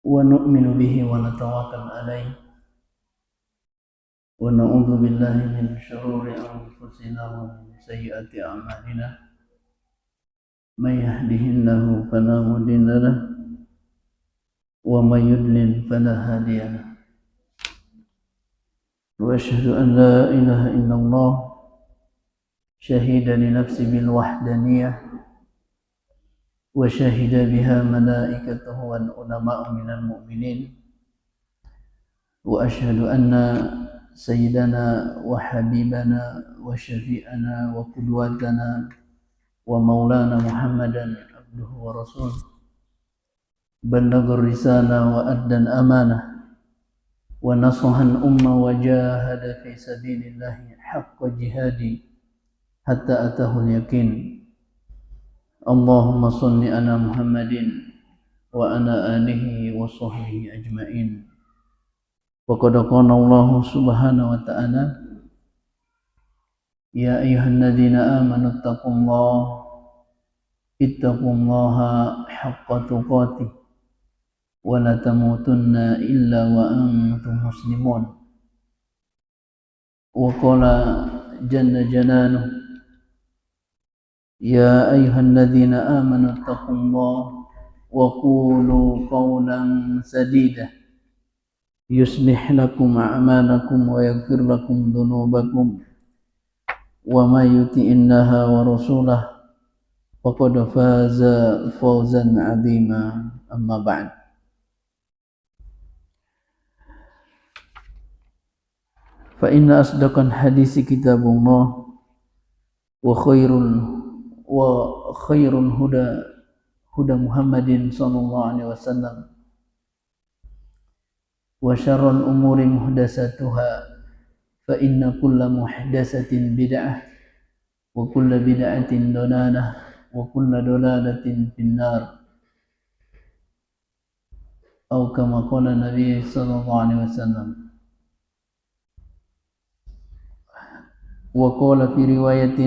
ونؤمن به ونتوكل عليه ونعوذ بالله من شرور أنفسنا ومن سيئات أعمالنا من يهده الله فلا مضل له ومن يضلل فلا هادي له وأشهد أن لا إله إلا الله شهيدا لنفسي بالوحدانية وشهد بها ملائكته والعلماء من المؤمنين وأشهد أن سيدنا وحبيبنا وشفيعنا وقدوتنا ومولانا محمدا عبده ورسوله بلغ الرسالة وأدى الأمانة ونصح الأمة وجاهد في سبيل الله حق جهاده حتى أتاه اليقين اللهم صل على محمد وعلى آله وصحبه أجمعين وقد قال الله سبحانه وتعالى يا أيها الذين آمنوا اتقوا الله حق تقاته ولا تموتن إلا وأنتم مسلمون وقال جل جلاله يا أيها الذين آمنوا اتقوا الله وقولوا قولا سديدا يصلح لكم أعمالكم ويغفر لكم ذنوبكم ومن يطع الله ورسوله فقد فاز فوزا عظيما أما بعد فإن أصدق الحديث كتاب الله وخير الهدى هدى محمد صلى الله عليه وسلم وشر الأمور محدثاتها فإن كل محدثة بدعة وكل بدعة ضلالة وكل ضلالة في النار أو كما قال النبي صلى الله عليه وسلم وقال في رواية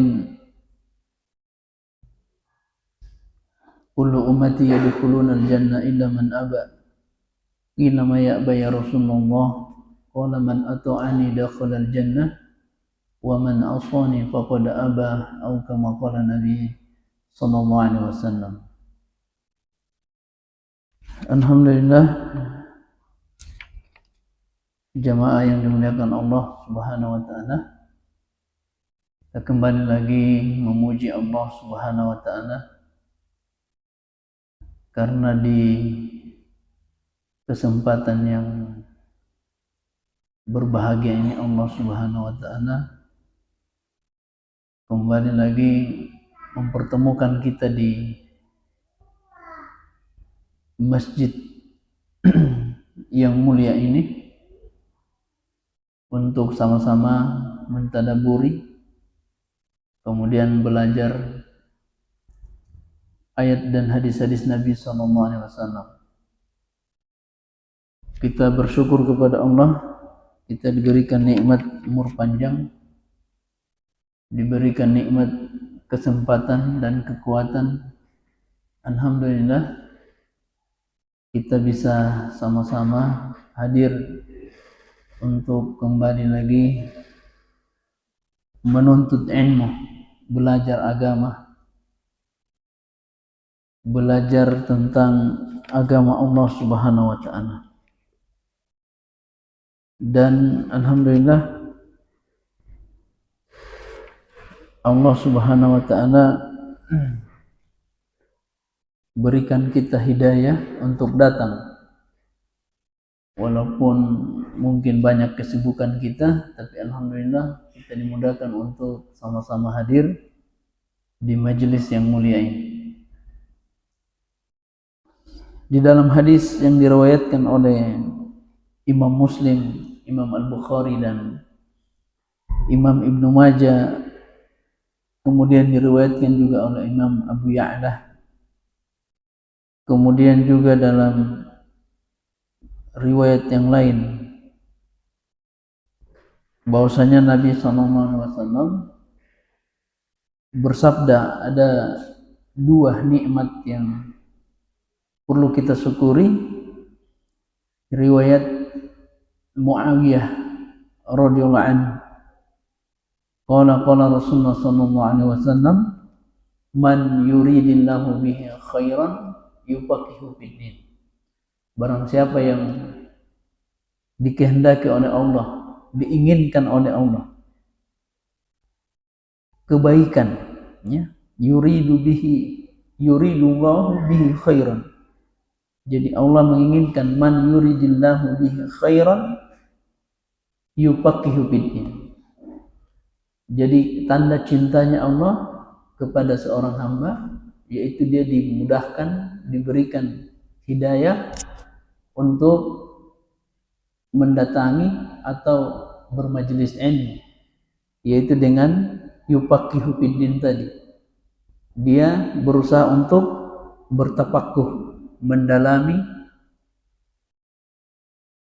كل أمتي يدخلون الجنة إلا من أبى قيل ما يأبى يا رسول الله قال من أطاعني دخل الجنة ومن عصاني فقد أبى أو كما قال النبي صلى الله عليه وسلم. Alhamdulillah, jamaah yang dimuliakan Allah Subhanahu wa taala, kita kembali lagi memuji Allah Subhanahu wa taala karena di kesempatan yang berbahagia ini Allah Subhanahu wa taala kembali lagi mempertemukan kita di masjid yang mulia ini untuk sama-sama mentadaburi, kemudian belajar ayat dan hadis-hadis Nabi sallallahu alaihi wasallam. Kita bersyukur kepada Allah, kita diberikan nikmat umur panjang, diberikan nikmat kesempatan dan kekuatan. Alhamdulillah, kita bisa sama-sama hadir untuk kembali lagi menuntut ilmu, belajar agama, belajar tentang agama Allah Subhanahu wa taala. Dan alhamdulillah Allah Subhanahu wa taala berikan kita hidayah untuk datang, walaupun mungkin banyak kesibukan kita, tapi alhamdulillah kita dimudahkan untuk sama-sama hadir di majelis yang mulia ini. Di dalam hadis yang diriwayatkan oleh Imam Muslim, Imam Al-Bukhari dan Imam Ibnu Majah, kemudian diriwayatkan juga oleh Imam Abu Ya'la, kemudian juga dalam riwayat yang lain bahwasanya Nabi SAW bersabda, ada dua nikmat yang perlu kita syukuri riwayat Muawiyah radhiyallahu anhu, qala Rasulullah sallallahu alaihi wasallam, man yuridillahu bihi khairan yufaqihu fiddin. Barang siapa yang dikehendaki oleh Allah, diinginkan oleh Allah kebaikan, ya, yuridullahu bihi khairan. Jadi Allah menginginkan, man yuridillahu bihi khairan yufaqihu fiddin. Jadi tanda cintanya Allah kepada seorang hamba yaitu dia dimudahkan, diberikan hidayah untuk mendatangi atau bermajelis ilmu, yaitu dengan yufaqihu fiddin tadi. Dia berusaha untuk bertafakuh, mendalami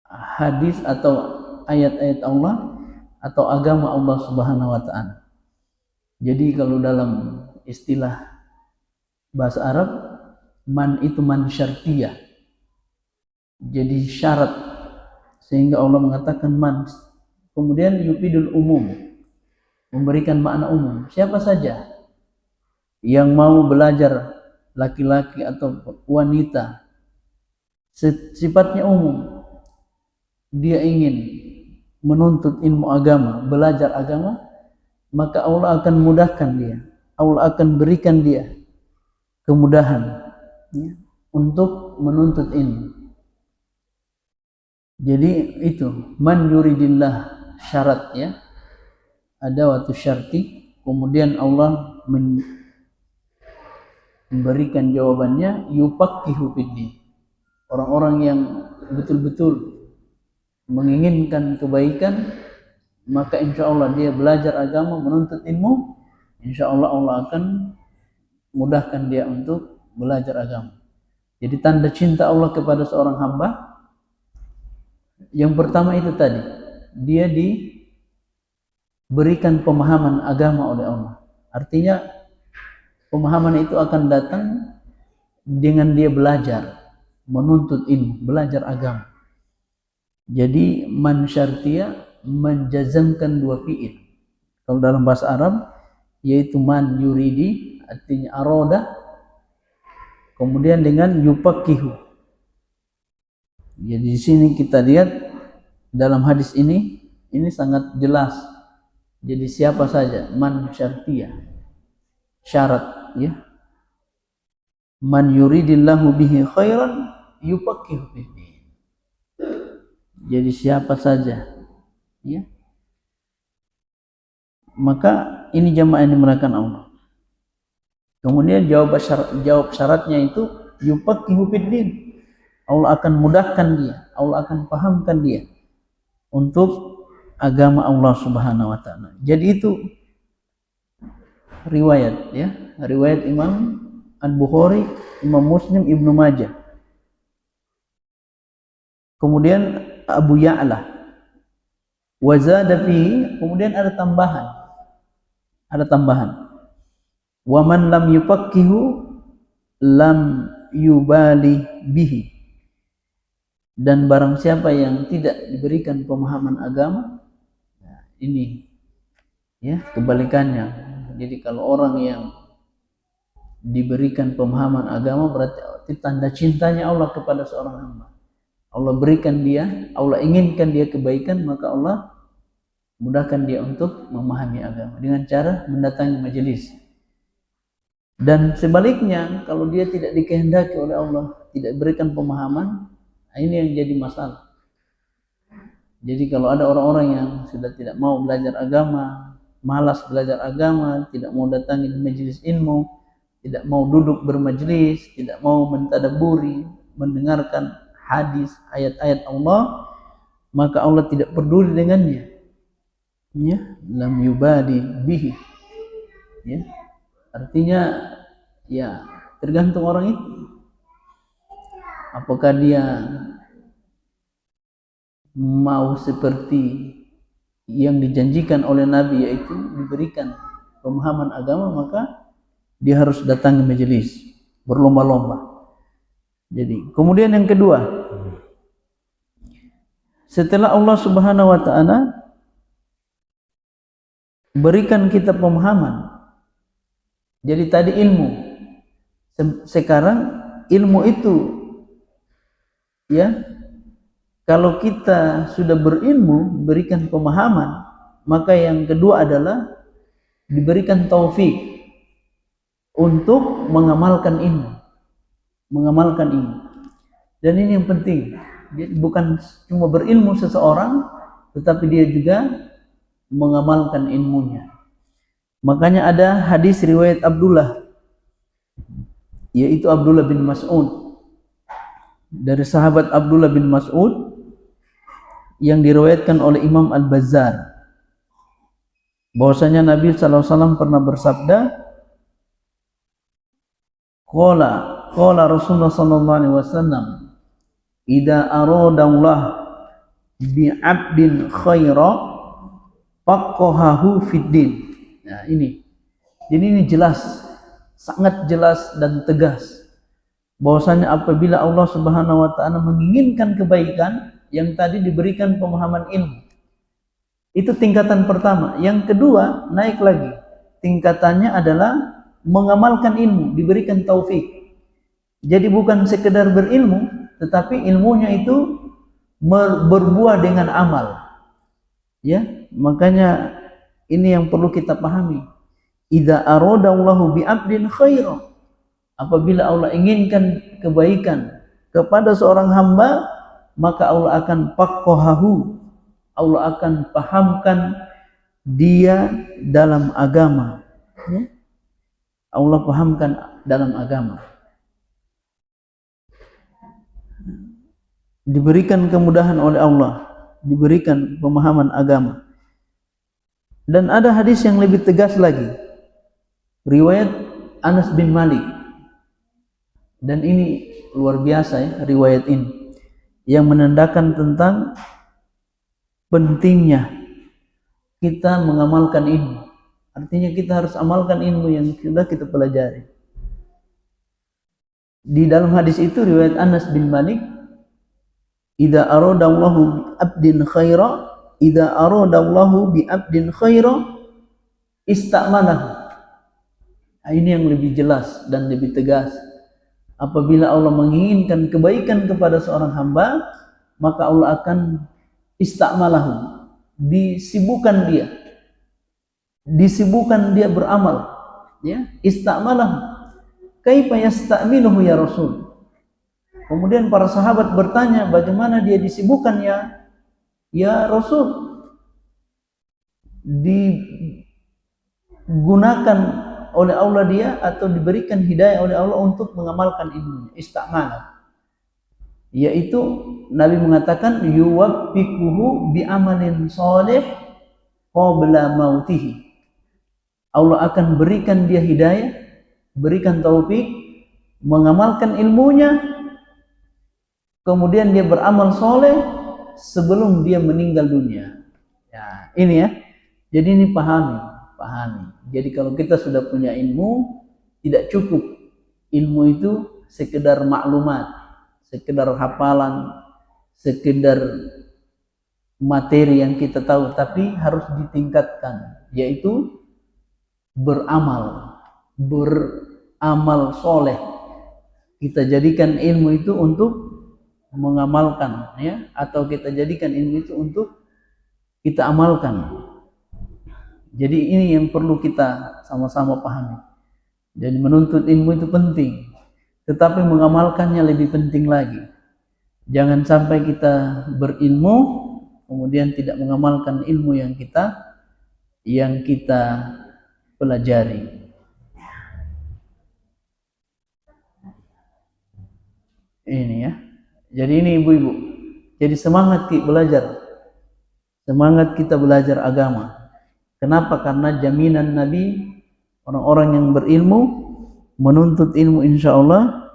hadis atau ayat-ayat Allah atau agama Allah Subhanahu wa taala. Jadi kalau dalam istilah bahasa Arab, man itu man syartiyah. Jadi syarat, sehingga Allah mengatakan man. Kemudian yufidul umum, memberikan makna umum. Siapa saja yang mau belajar, laki-laki atau wanita, sifatnya umum, dia ingin menuntut ilmu agama, belajar agama, maka Allah akan mudahkan dia, Allah akan berikan dia kemudahan, ya, untuk menuntut ilmu. Jadi itu man yuridillah, syarat, ya, ada waktu syarti, kemudian Allah memberikan jawabannya yufaqihu fiddin. Orang-orang yang betul-betul menginginkan kebaikan, maka insya Allah dia belajar agama, menuntut ilmu, insya Allah Allah akan mudahkan dia untuk belajar agama. Jadi tanda cinta Allah kepada seorang hamba yang pertama itu tadi, dia diberikan pemahaman agama oleh Allah. Artinya pemahaman itu akan datang dengan dia belajar, menuntut ilmu, belajar agama. Jadi man syartiyah menjazamkan dua fi'il. Kalau dalam bahasa Arab yaitu man yuridi, artinya aroda, kemudian dengan yufaqihu. Jadi di sini kita lihat dalam hadis ini sangat jelas. Jadi siapa saja, man syartiyah, syarat, ya. Man yuridillahu bihi khairan yufaqihu fiddin. Jadi siapa saja, ya. Maka ini jamaah yang dimulakan Allah. Kemudian jawab syaratnya itu yufaqihu fiddin. Allah akan mudahkan dia, Allah akan pahamkan dia untuk agama Allah Subhanahu wa taala. Jadi itu riwayat, ya, riwayat Imam Al-Bukhari, Imam Muslim, Ibnu Majah. Kemudian Abu Ya'la wa zada fihi, kemudian ada tambahan. Wa man lam yufaqihu lam yubali bihi. Dan barang siapa yang tidak diberikan pemahaman agama, nah ini, ya, kebalikannya. Jadi kalau orang yang diberikan pemahaman agama, berarti tanda cintanya Allah kepada seorang hamba. Allah berikan dia, Allah inginkan dia kebaikan, maka Allah mudahkan dia untuk memahami agama dengan cara mendatangi majelis. Dan sebaliknya, kalau dia tidak dikehendaki oleh Allah, tidak berikan pemahaman, ini yang jadi masalah. Jadi kalau ada orang-orang yang sudah tidak mau belajar agama, malas belajar agama, tidak mau datangi majelis ilmu, tidak mau duduk bermajelis, tidak mau mentadaburi, mendengarkan hadis, ayat-ayat Allah, maka Allah tidak peduli dengannya. Ya, lam yubadi bihi. Ya. Artinya, ya, tergantung orang itu. Apakah dia mau seperti yang dijanjikan oleh Nabi, yaitu diberikan pemahaman agama, maka dia harus datangi majelis berlomba-lomba. Jadi kemudian yang kedua, setelah Allah Subhanahu wa taala berikan kita pemahaman. Jadi tadi ilmu, sekarang ilmu itu ya, kalau kita sudah berilmu, berikan pemahaman, maka yang kedua adalah diberikan taufik untuk mengamalkan ilmu. Mengamalkan ilmu. Dan ini yang penting. Bukan cuma berilmu seseorang, tetapi dia juga mengamalkan ilmunya. Makanya ada hadis riwayat Abdullah, yaitu Abdullah bin Mas'ud. Dari sahabat Abdullah bin Mas'ud yang diriwayatkan oleh Imam Al-Bazzar, bahwasanya Nabi SAW pernah bersabda, qala Rasulullah SAW, idza aradallah bi'abdin khaira faqahahu fid din. Nah, ini. Jadi ini jelas, sangat jelas dan tegas, bahwasanya apabila Allah Subhanahu wa taala menginginkan kebaikan, yang tadi diberikan pemahaman ilmu. Itu tingkatan pertama. Yang kedua, naik lagi. Tingkatannya adalah mengamalkan ilmu, diberikan taufik. Jadi bukan sekedar berilmu, tetapi ilmunya itu berbuah dengan amal. Ya, makanya ini yang perlu kita pahami. Idza aradallahu bi'abdin khaira. Apabila Allah inginkan kebaikan kepada seorang hamba, maka Allah akan faqahahu. Allah akan pahamkan dia dalam agama. Ya? Allah pahamkan dalam agama. Diberikan kemudahan oleh Allah, diberikan pemahaman agama. Dan ada hadis yang lebih tegas lagi, riwayat Anas bin Malik. Dan ini luar biasa ya, riwayat ini yang menandakan tentang pentingnya kita mengamalkan ilmu. Artinya kita harus amalkan ilmu yang sudah kita pelajari. Di dalam hadis itu riwayat Anas bin Malik, idza aradallahu abdin khaira, idza aradallahu bi abdin khaira ista'malahu. Nah, ini yang lebih jelas dan lebih tegas. Apabila Allah menginginkan kebaikan kepada seorang hamba, maka Allah akan ista'malahu, disibukkan dia beramal, ya, ista'malahu. Kaifa yasta'miluhu ya Rasul? Kemudian para sahabat bertanya, bagaimana dia disibukkan ya Rasul? Digunakan oleh Allah dia, atau diberikan hidayah oleh Allah untuk mengamalkan ilmunya, ista'malah. Yaitu Nabi mengatakan yuwaffiquhu bi amalin shalih qabla mautihi. Allah akan berikan dia hidayah, berikan taufik mengamalkan ilmunya, kemudian dia beramal soleh sebelum dia meninggal dunia. Ya, ini ya. Jadi ini pahami. Jadi kalau kita sudah punya ilmu, tidak cukup ilmu itu sekedar maklumat, sekedar hafalan, sekedar materi yang kita tahu, tapi harus ditingkatkan, yaitu beramal soleh. Kita jadikan ilmu itu untuk mengamalkan, ya, atau kita jadikan ilmu itu untuk kita amalkan. Jadi ini yang perlu kita sama-sama pahami. Jadi menuntut ilmu itu penting, tetapi mengamalkannya lebih penting lagi. Jangan sampai kita berilmu kemudian tidak mengamalkan ilmu yang kita pelajari. Ini ya. Jadi ini ibu-ibu. Jadi semangat kita belajar agama. Kenapa? Karena jaminan Nabi, orang-orang yang berilmu menuntut ilmu, insya Allah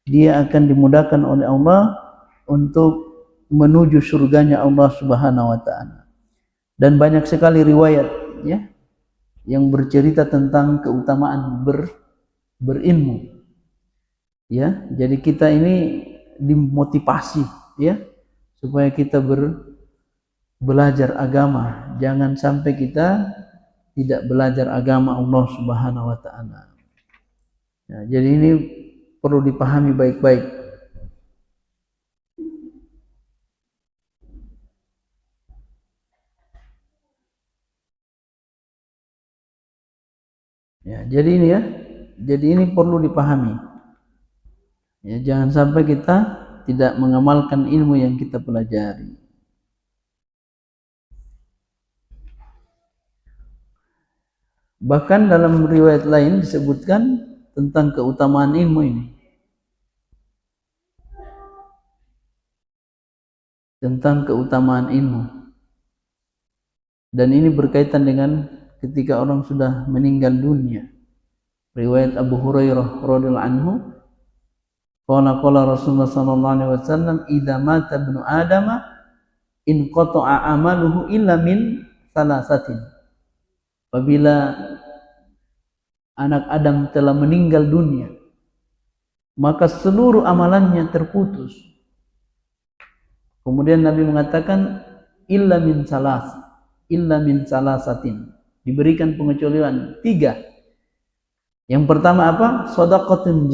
dia akan dimudahkan oleh Allah untuk menuju surganya Allah Subhanahu wa taala. Dan banyak sekali riwayat ya yang bercerita tentang keutamaan berilmu. Ya, jadi kita ini dimotivasi ya supaya kita belajar agama. Jangan sampai kita tidak belajar agama Allah Subhanahu wa taala. Ya, jadi ini perlu dipahami baik-baik. Ya, jadi ini ya. Jadi ini perlu dipahami. Ya, jangan sampai kita tidak mengamalkan ilmu yang kita pelajari. Bahkan dalam riwayat lain disebutkan tentang keutamaan ilmu ini. Tentang keutamaan ilmu. Dan ini berkaitan dengan ketika orang sudah meninggal dunia. Riwayat Abu Hurairah radhiyallahu anhu, qala Rasulullah sallallahu alaihi wasallam, "Idza mata ibnu Adam inqata'a amaluhu illa min salasatin." Apabila anak Adam telah meninggal dunia, maka seluruh amalannya terputus. Kemudian Nabi mengatakan illa min salasatin. Diberikan pengecualian 3. Yang pertama apa? Shadaqatin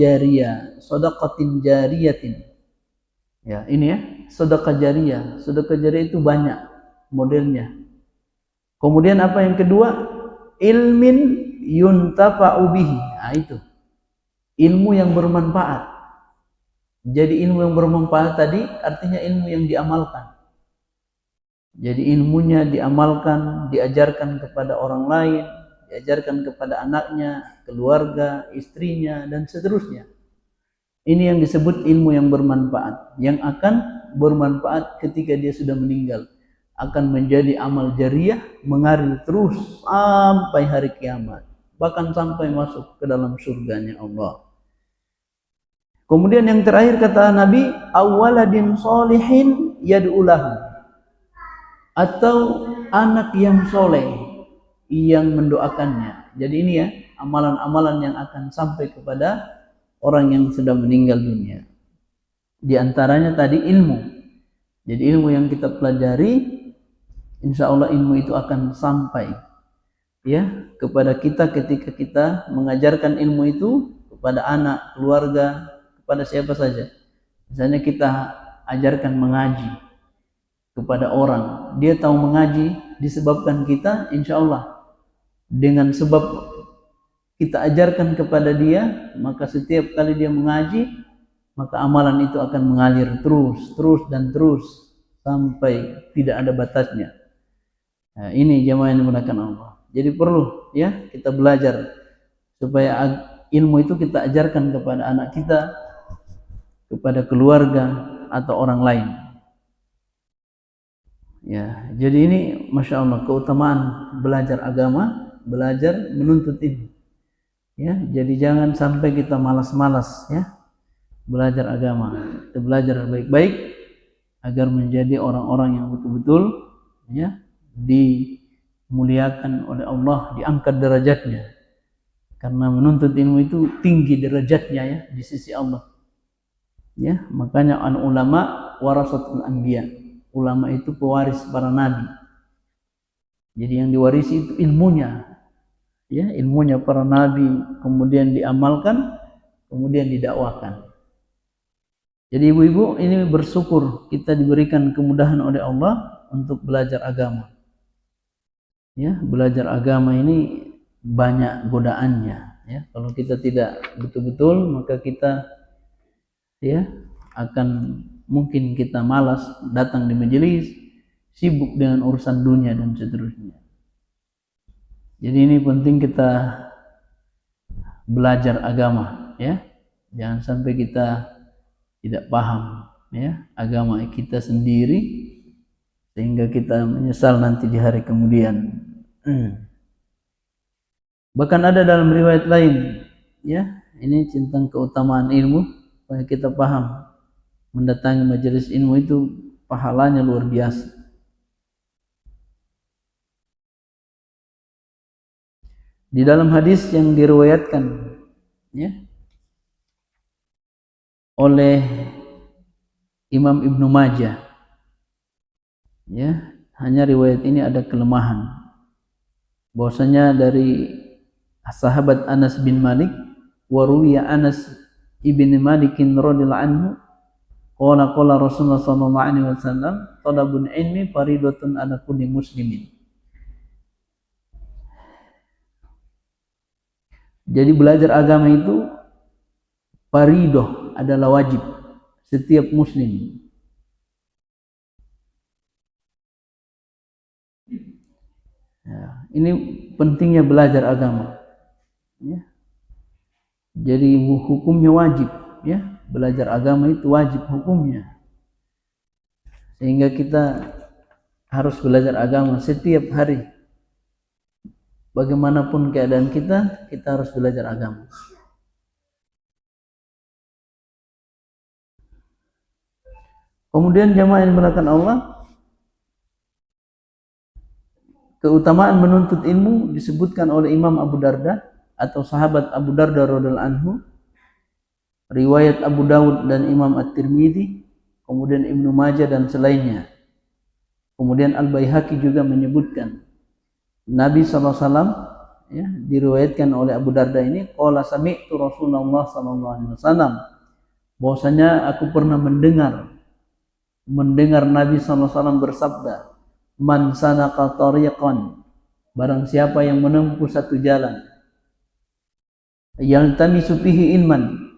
jariyatin. Ya, ini ya, sedekah jariyah. Sedekah jariyah itu banyak modelnya. Kemudian apa yang kedua? Ilmin yuntafa'u bihi. Nah, itu. Ilmu yang bermanfaat. Jadi ilmu yang bermanfaat tadi artinya ilmu yang diamalkan. Jadi ilmunya diamalkan, diajarkan kepada orang lain, diajarkan kepada anaknya, keluarga, istrinya, dan seterusnya. Ini yang disebut ilmu yang bermanfaat, yang akan bermanfaat ketika dia sudah meninggal. Akan menjadi amal jariyah, mengalir terus sampai hari kiamat, bahkan sampai masuk ke dalam surganya Allah. Kemudian yang terakhir kata Nabi, awaladin solihin yad'ulahu, atau anak yang soleh yang mendoakannya. Jadi ini ya, amalan-amalan yang akan sampai kepada orang yang sudah meninggal dunia. Di antaranya tadi ilmu. Jadi ilmu yang kita pelajari, insya Allah ilmu itu akan sampai ya kepada kita ketika kita mengajarkan ilmu itu kepada anak, keluarga, kepada siapa saja. Misalnya kita ajarkan mengaji kepada orang, dia tahu mengaji disebabkan kita, insya Allah dengan sebab kita ajarkan kepada dia, maka setiap kali dia mengaji, maka amalan itu akan mengalir terus sampai tidak ada batasnya. Nah, ini jamaah yang dimuliakan Allah. Jadi perlu ya kita belajar supaya ilmu itu kita ajarkan kepada anak kita, kepada keluarga atau orang lain. Ya, jadi ini masya Allah keutamaan belajar agama, belajar menuntut ilmu. Ya, jadi jangan sampai kita malas-malas ya belajar agama. Kita belajar baik-baik agar menjadi orang-orang yang betul-betul ya dimuliakan oleh Allah, diangkat derajatnya. Karena menuntut ilmu itu tinggi derajatnya ya di sisi Allah. Ya, makanya ulama warasatul anbiya. Ulama itu pewaris para nabi. Jadi yang diwarisi itu ilmunya. Ya, ilmunya para nabi, kemudian diamalkan, kemudian didakwakan. Jadi ibu-ibu ini bersyukur kita diberikan kemudahan oleh Allah untuk belajar agama. Ya, belajar agama ini banyak godaannya ya. Kalau kita tidak betul-betul, maka kita ya akan mungkin kita malas datang di majelis, sibuk dengan urusan dunia dan seterusnya. Jadi ini penting kita belajar agama ya. Jangan sampai kita tidak paham ya agama kita sendiri sehingga kita menyesal nanti di hari kemudian. Bahkan ada dalam riwayat lain ya, ini tentang keutamaan ilmu supaya kita paham mendatangi majelis ilmu itu pahalanya luar biasa. Di dalam hadis yang diriwayatkan ya oleh Imam Ibnu Majah Ya, hanya riwayat ini ada kelemahan. Bahwasanya dari sahabat Anas bin Malik, waruwiya Anas ibn Malik radhiyallahu anhu, qala Rasulullah sallallahu alaihi wasallam, talabul ilmi faridatun ala kulli muslimin. Jadi belajar agama itu faridah, adalah wajib setiap muslim. Ya, ini pentingnya belajar agama. Ya. Jadi hukumnya wajib, ya. Belajar agama itu wajib hukumnya. Sehingga kita harus belajar agama setiap hari. Bagaimanapun keadaan kita harus belajar agama. Kemudian jamaah yang dimuliakan Allah, keutamaan menuntut ilmu disebutkan oleh Imam Abu Darda atau sahabat Abu Darda radhiyallahu anhu, riwayat Abu Dawud dan Imam At-Tirmidzi, kemudian Ibnu Majah dan selainnya. Kemudian Al-Baihaqi juga menyebutkan Nabi SAW, ya, diriwayatkan oleh Abu Darda ini, qala sami'tu Rasulullah SAW, bahwasanya aku pernah mendengar Nabi SAW bersabda, man sanaka tariqan, barang siapa yang menempuh satu jalan, yaltamisu fihi ilman,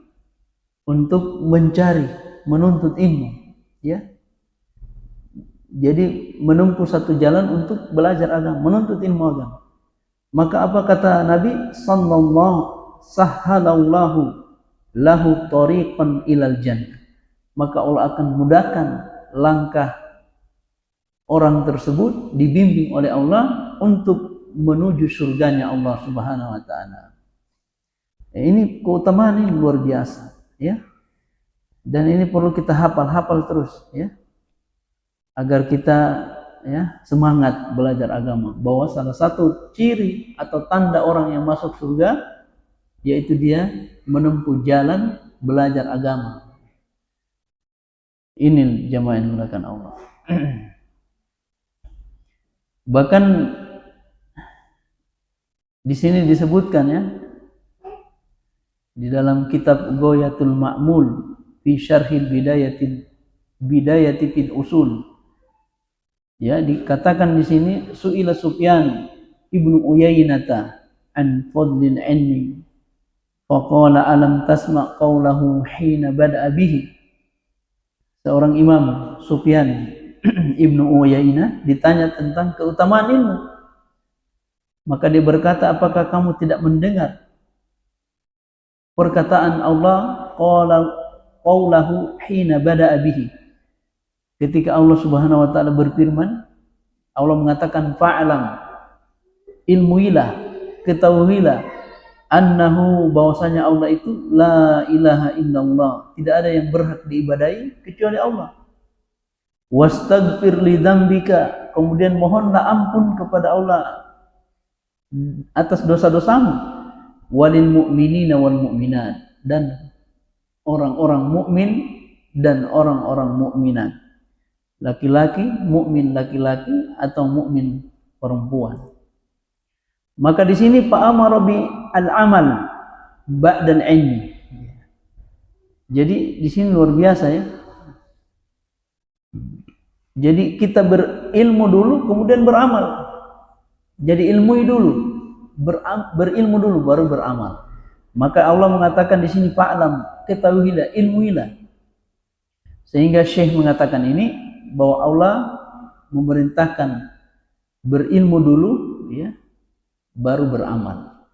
untuk mencari, menuntut ilmu, ya. Jadi menempuh satu jalan untuk belajar agama, menuntut ilmu agama. Maka apa kata Nabi sallallahu sahhalallahu lahu tariqan ilal jannah, maka Allah akan mudahkan langkah orang tersebut, dibimbing oleh Allah untuk menuju surganya Allah Subhanahu wa taala. Ini keutamaan ini luar biasa, ya. Dan ini perlu kita hafal terus, ya. Agar kita, ya, semangat belajar agama. Bahwa salah satu ciri atau tanda orang yang masuk surga yaitu dia menempuh jalan belajar agama. Ini jamaah yang dimuliakan Allah. Bahkan di sini disebutkan, ya, di dalam kitab Ghayatul Ma'mul fi Syarhil Bidayati fil Usul, ya, dikatakan di sini su'ila Sufyan ibnu Uyainata an fadlil ilmi faqala alam tasma' qawlahu hina bada'a bihi. Seorang imam, Sufyan ibnu Uyainah, ditanya tentang keutamaan ilmu, maka dia berkata, apakah kamu tidak mendengar perkataan Allah, qawlahu hina bada'a bihi, ketika Allah Subhanahu wa taala berfirman, Allah mengatakan fa'lam, ilmuilah, ketahuilah, annahu, bahwasanya Allah itu la ilaha illallah, tidak ada yang berhak diibadahi kecuali Allah. Wastaghfir li dzambika, kemudian mohonlah ampun kepada Allah atas dosa-dosamu. Walil mu'minina wal mu'minat, dan orang-orang mukmin dan orang-orang mukminat, laki-laki mukmin laki-laki atau mukmin perempuan. Maka di sini fa'amara bi al-amal ba'dal ilmi. Jadi di sini luar biasa, ya. Jadi kita berilmu dulu kemudian beramal. Jadi ilmui dulu, berilmu dulu baru beramal. Maka Allah mengatakan di sini fa'lam, ketahuilah, ilmuilah. Sehingga Syekh mengatakan ini bahwa Allah memerintahkan berilmu dulu, ya, baru beramal.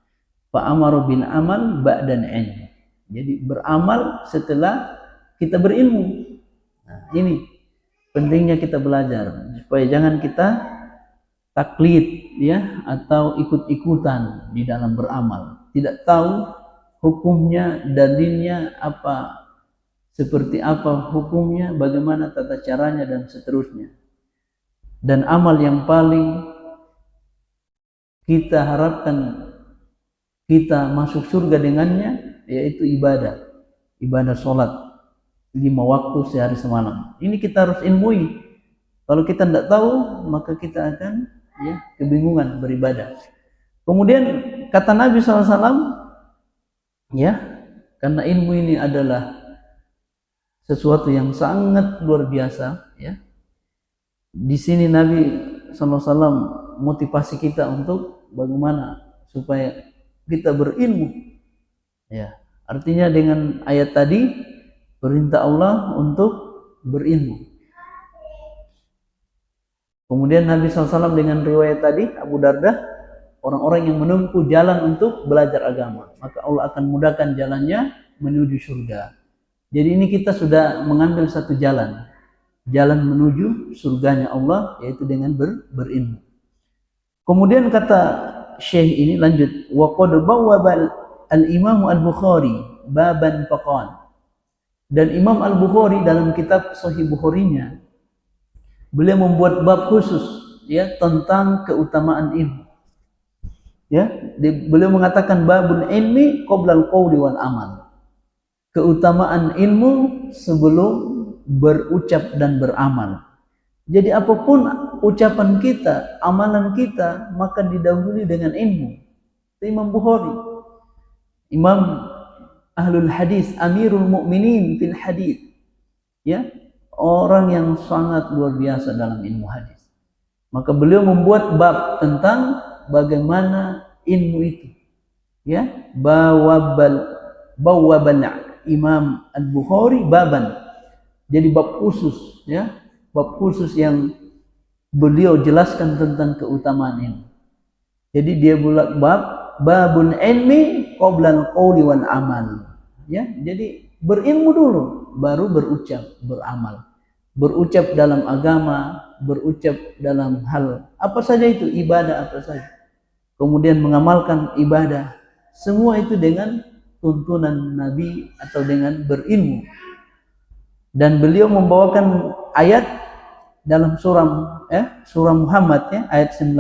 Fa'amaru bin amal ba'dan ilm. Jadi beramal setelah kita berilmu. Nah, ini pentingnya kita belajar supaya jangan kita taklid, ya, atau ikut-ikutan di dalam beramal. Tidak tahu hukumnya, dalilnya apa, seperti apa hukumnya, bagaimana tata caranya dan seterusnya. Dan amal yang paling kita harapkan kita masuk surga dengannya yaitu ibadah sholat 5 waktu sehari semalam. Ini kita harus ilmui Kalau kita tidak tahu, maka kita akan kebingungan beribadah. Kemudian kata Nabi SAW, karena ilmu ini adalah sesuatu yang sangat luar biasa, Di sini Nabi SAW motivasi kita untuk bagaimana supaya kita berilmu. Artinya dengan ayat tadi perintah Allah untuk berilmu. Kemudian Nabi SAW dengan riwayat tadi, Abu Darda, orang-orang yang menempuh jalan untuk belajar agama, maka Allah akan mudahkan jalannya menuju surga. Jadi ini kita sudah mengambil satu jalan menuju surganya Allah, yaitu dengan berilmu. Kemudian kata Syekh ini lanjut, wa qad bawwaba al-Imam Al-Bukhari baban faqan. Dan Imam Al-Bukhari dalam kitab Sahih Bukharinya, beliau membuat bab khusus tentang keutamaan ilmu. Beliau mengatakan babul ilmi qabla al-qawli wal amal. Keutamaan ilmu sebelum berucap dan beramal. Jadi apapun ucapan kita, amalan kita, maka didahului dengan ilmu. Itu Imam Bukhari, Imam Ahlul Hadis, Amirul Mukminin fil Hadis. Orang yang sangat luar biasa dalam ilmu hadis. Maka beliau membuat bab tentang bagaimana ilmu itu. Bawwaban Imam Al-Bukhari baban. Jadi bab khusus, bab khusus yang beliau jelaskan tentang keutamaan ilmu. Jadi dia buat babun ilmi qabla al-qawli wal amal. Jadi berilmu dulu, baru berucap, beramal. Berucap dalam agama, berucap dalam hal apa saja itu, ibadah apa saja. Kemudian mengamalkan ibadah. Semua itu dengan tuntunan Nabi atau dengan berilmu. Dan beliau membawakan ayat dalam surah Muhammad ayat 19.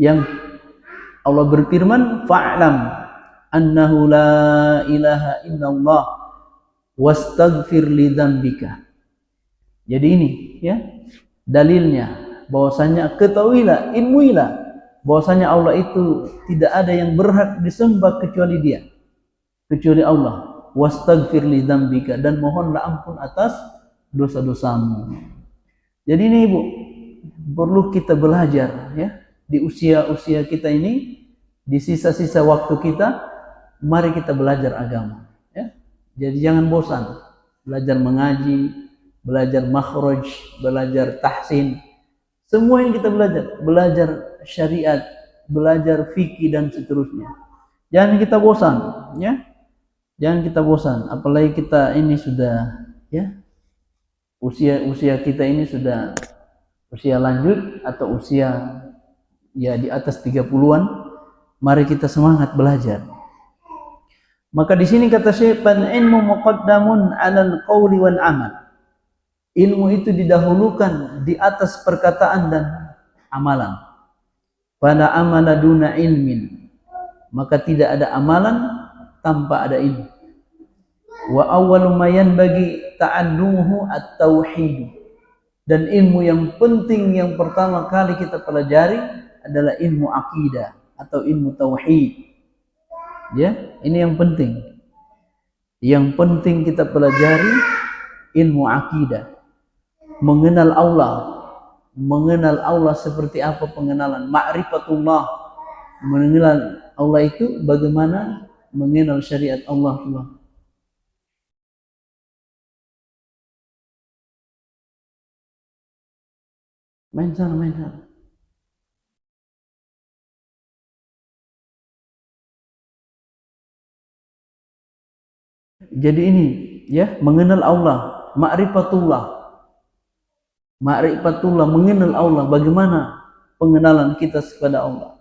Yang Allah berfirman, fa'lam annahu la ilaha illallah wastaghfir li dzambika. Jadi ini dalilnya bahwasanya ketahuilah, ilmuilah bahwasanya Allah itu tidak ada yang berhak disembah kecuali Dia, kecuali Allah. Wastaghfir li dzambika, dan mohonlah ampun atas dosa-dosamu. Jadi ini Ibu, perlu kita belajar di usia-usia kita ini, di sisa-sisa waktu kita, mari kita belajar agama. Jadi jangan bosan belajar mengaji, belajar makhraj, belajar tahsin. Semua yang kita belajar syariat, belajar fikih dan seterusnya. Jangan kita bosan, Jangan kita bosan, apalagi kita ini sudah usia kita ini sudah usia lanjut atau usia di atas 30-an. Mari kita semangat belajar. Maka di sini kata Syekh, ilmu muqaddamun 'alal qawli wal amal. Ilmu itu didahulukan di atas perkataan dan amalan. Fala amala duna ilmin. Maka tidak ada amalan tanpa ada ilmu. Wa awwalu ma yanbaghi ta'allumuhu at-tauhid. Dan ilmu yang penting yang pertama kali kita pelajari adalah ilmu akidah atau ilmu tauhid. Ini yang penting. Yang penting kita pelajari ilmu akidah. Mengenal Allah seperti apa pengenalan, ma'rifatullah. Mengenal Allah itu bagaimana mengenal syariat Allah. Main sana. Jadi ini mengenal Allah, ma'rifatullah, mengenal Allah. Bagaimana pengenalan kita kepada Allah?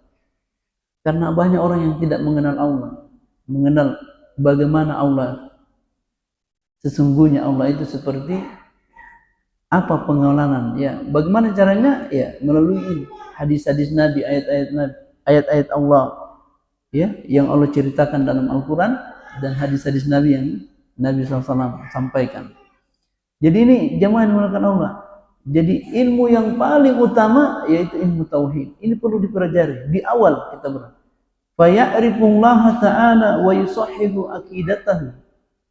Karena banyak orang yang tidak mengenal Allah, mengenal bagaimana Allah sesungguhnya. Allah itu seperti apa pengenalan? Bagaimana caranya? Melalui hadis-hadis Nabi, ayat-ayat Allah, yang Allah ceritakan dalam Al-Quran, dan hadis-hadis Nabi yang Nabi SAW sampaikan. Jadi ini jamaah yang menggunakan Allah. Jadi ilmu yang paling utama yaitu ilmu tauhid. Ini perlu dipelajari di awal kita berada. Fa ya'rifullaha ta'ala wa yusahhihu aqidatahu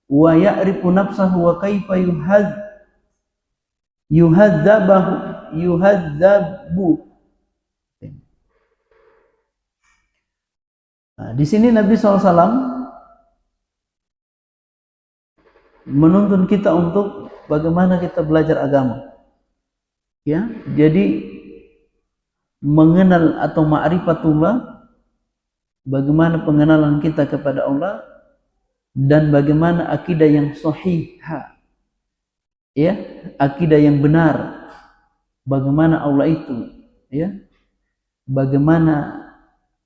wa ya'rifu nafsahu wa kaifa yuhadzabu. Nah, di sini Nabi SAW menuntun kita untuk bagaimana kita belajar agama. Ya, jadi mengenal atau ma'rifatullah, bagaimana pengenalan kita kepada Allah dan bagaimana akidah yang sahihah. Ya, akidah yang benar. Bagaimana Allah itu, ya. Bagaimana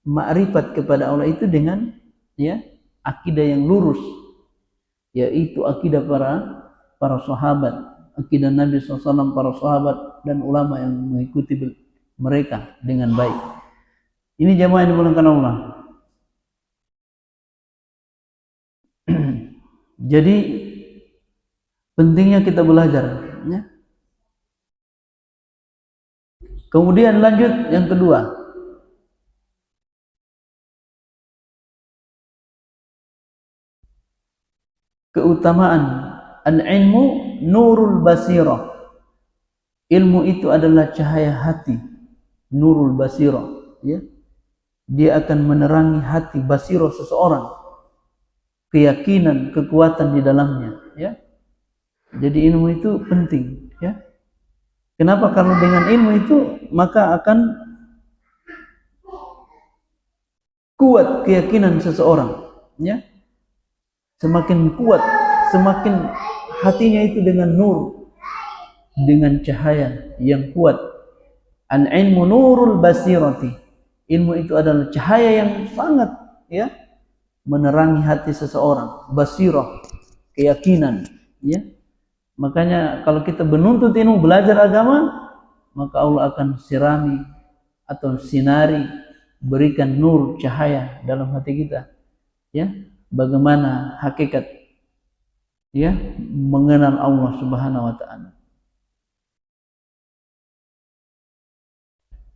ma'rifat kepada Allah itu dengan ya akidah yang lurus, yaitu akidah para sahabat, akidah Nabi SAW, para sahabat dan ulama yang mengikuti mereka dengan baik. Ini jamaah yang dimuliakan Allah. Jadi pentingnya kita belajar, ya. Kemudian lanjut yang kedua, keutamaan al-ilmu nurul basirah. Ilmu itu adalah cahaya hati, nurul basirah, ya. Dia akan menerangi hati basirah seseorang, keyakinan, kekuatan di dalamnya, ya. Jadi ilmu itu penting, ya. Kenapa? Karena dengan ilmu itu maka akan kuat keyakinan seseorang, ya. Semakin kuat, semakin hatinya itu dengan nur, dengan cahaya yang kuat. Al-ilmu nurul basirati. Ilmu itu adalah cahaya yang sangat, ya, menerangi hati seseorang, basirah, keyakinan, ya. Makanya kalau kita menuntut ilmu, belajar agama, maka Allah akan sirami atau sinari, berikan nur, cahaya dalam hati kita, ya. Bagaimana hakikat, ya, mengenal Allah Subhanahu wa ta'ala.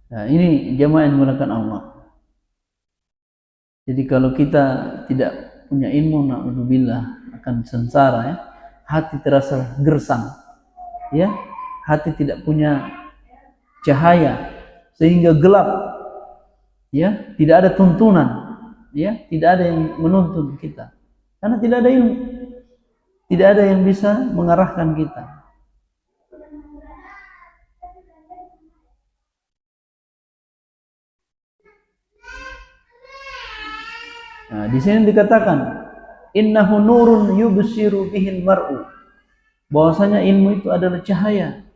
Nah, ini jamaah yang menggunakan Allah. Jadi kalau kita tidak punya ilmu, na'udzubillah, akan sengsara, ya. Hati terasa gersang, ya. Hati tidak punya cahaya sehingga gelap, ya. Tidak ada tuntunan, ya. Tidak ada yang menuntun kita karena tidak ada ilmu, tidak ada yang bisa mengarahkan kita. Nah, di sini dikatakan innahu nurun yubsiru bihil mar'u, bahwasanya ilmu itu adalah cahaya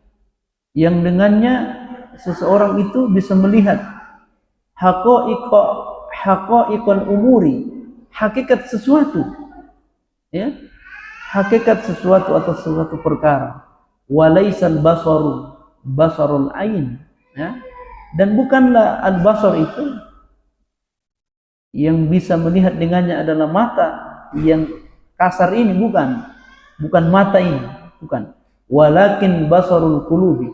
yang dengannya seseorang itu bisa melihat haqa'iqal umuri, hakikat sesuatu, ya, hakikat sesuatu atau sesuatu perkara. Walaisal basaru basarul ain, ya. Dan bukanlah al-basar itu yang bisa melihat dengannya adalah mata yang kasar ini, bukan mata ini, bukan. Walakin basarul qulubi,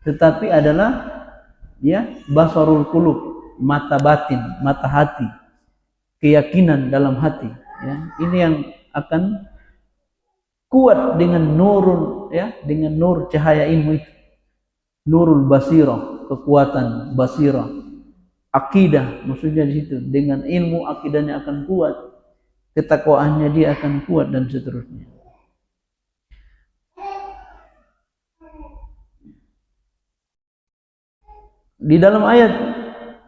tetapi adalah, ya, basarul qulub, mata batin, mata hati, keyakinan dalam hati, ya. Ini yang akan kuat dengan nurul, ya, dengan nur cahaya ilmu itu. Nurul basirah, kekuatan basirah. Akidah maksudnya di situ, dengan ilmu akidahnya akan kuat, ketakwaannya dia akan kuat dan seterusnya. Di dalam ayat,